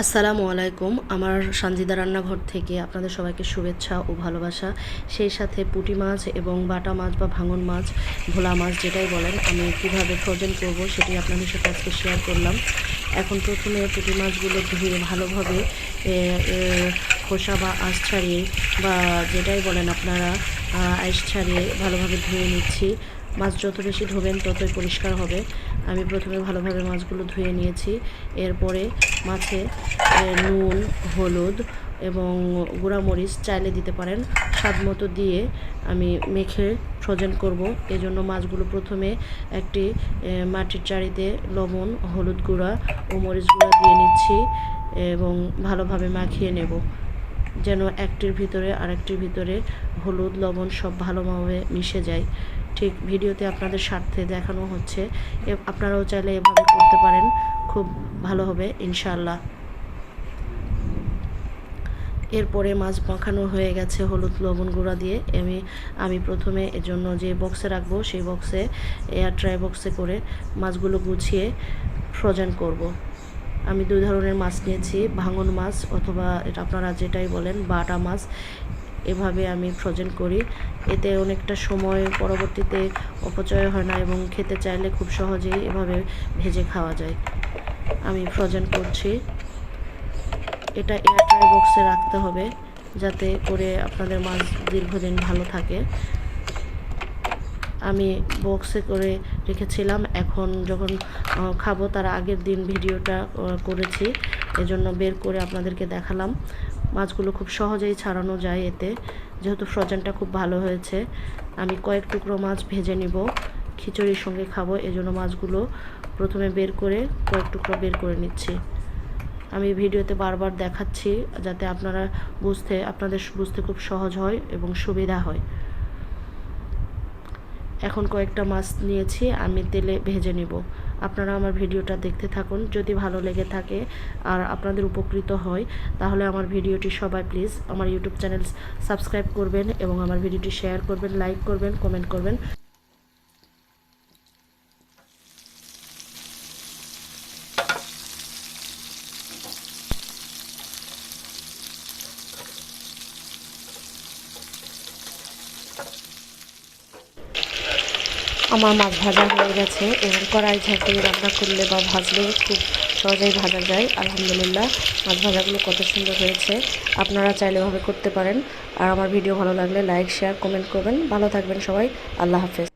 আসসালামু আলাইকুম। আমার সানজিদা রান্নাঘর থেকে আপনাদের সবাইকে শুভেচ্ছা ও ভালোবাসা। সেই সাথে পুঁটি মাছ এবং বাটা মাছ বা ভাঙন মাছ, ভোলা মাছ যেটাই বলেন, আমি কীভাবে ফ্রোজেন করব সেটি আপনাদের সাথে আজকে শেয়ার করলাম। এখন প্রথমে পুঁটি মাছগুলো ধুয়ে ভালোভাবে খোসা বা আঁশ ছাড়িয়ে বা যেটাই বলেন আপনারা আঁশ ছাড়িয়ে ভালোভাবে ধুয়ে নিচ্ছি। মাছ যত বেশি ধোবেন ততই পরিষ্কার হবে। আমি প্রথমে ভালোভাবে মাছগুলো ধুয়ে নিয়েছি। এরপরে মাছে নুন, হলুদ এবং গুঁড়ামরিচ চাইলে দিতে পারেন, স্বাদ মতো দিয়ে আমি মেখে ফ্রোজেন করব। এজন্য মাছগুলো প্রথমে একটি মাটির চাড়িতে লবণ, হলুদ গুঁড়া ও মরিচ গুঁড়া দিয়ে নিচ্ছি এবং ভালোভাবে মাখিয়ে নেব, যেন একটির ভিতরে আরেকটির ভিতরে হলুদ লবণ সব ভালোভাবে মিশে যায়। ঠিক ভিডিওতে আপনাদের স্বার্থে দেখানো হচ্ছে, আপনারাও চাইলে এভাবে করতে পারেন, খুব ভালো হবে ইনশাআল্লাহ। এরপরে মাছ মাখানো হয়ে গেছে হলুদ লবণ গুঁড়া দিয়ে। আমি প্রথমে এর জন্য যে বক্সে রাখবো সেই বক্সে, এয়ার ট্রাই বক্সে করে মাছগুলো গুছিয়ে ফ্রোজেন করব। আমি দুই ধরনের মাছ নিয়েছি, ভাঙন মাছ অথবা এটা আপনারা যেটাই বলেন বাটা মাছ। এভাবে আমি ফ্রোজেন করি, এতে অনেকটা সময় পরবর্তীতে অপচয় হয় না এবং খেতে চাইলে খুব সহজেই এভাবে ভেজে খাওয়া যায়। আমি ফ্রোজেন করছি। এটা এয়ারটাইট বক্সে রাখতে হবে যাতে করে আপনাদের মাছ দীর্ঘদিন ভালো থাকে। আমি বক্সে করে রেখেছিলাম, এখন যখন খাবো তার আগের দিন ভিডিওটা করেছি, এজন্য বের করে আপনাদেরকে দেখালাম। মাছগুলো খুব সহজেই ছাড়ানো যায় এতে, যেহেতু ফ্রোজেনটা খুব ভালো হয়েছে। আমি কয়েক টুকরো মাছ ভেজে নিব, খিচুড়ির সঙ্গে খাবো, এজন্য মাছগুলো প্রথমে বের করে কয়েক টুকরো বের করে নিচ্ছি। আমি ভিডিওতে বারবার দেখাচ্ছি যাতে আপনাদের বুঝতে খুব সহজ হয় এবং সুবিধা হয়। এখন কয়েকটা মাছ নিয়েছি, আমি তেলে ভেজে নিব। আপনারা আমার ভিডিওটা দেখতে থাকুন। যদি ভালো লেগে থাকে আর আপনাদের উপকৃত হয় তাহলে আমার ভিডিওটি সবাই প্লিজ আমার ইউটিউব চ্যানেল সাবস্ক্রাইব করবেন এবং আমার ভিডিওটি শেয়ার করবেন, লাইক করবেন, কমেন্ট করবেন। আমার মাছ ভাজা হয়ে গেছে এবং কড়াই ঝাঁকিয়ে রান্না করলে বা ভাজলে খুব সহজেই ভাজা যায়। আলহামদুলিল্লাহ, মাছ ভাজাগুলো কত সুন্দর হয়েছে। আপনারা চাইলে এভাবে করতে পারেন। আর আমার ভিডিও ভালো লাগলে লাইক, শেয়ার, কমেন্ট করবেন। ভালো থাকবেন সবাই। আল্লাহ হাফেজ।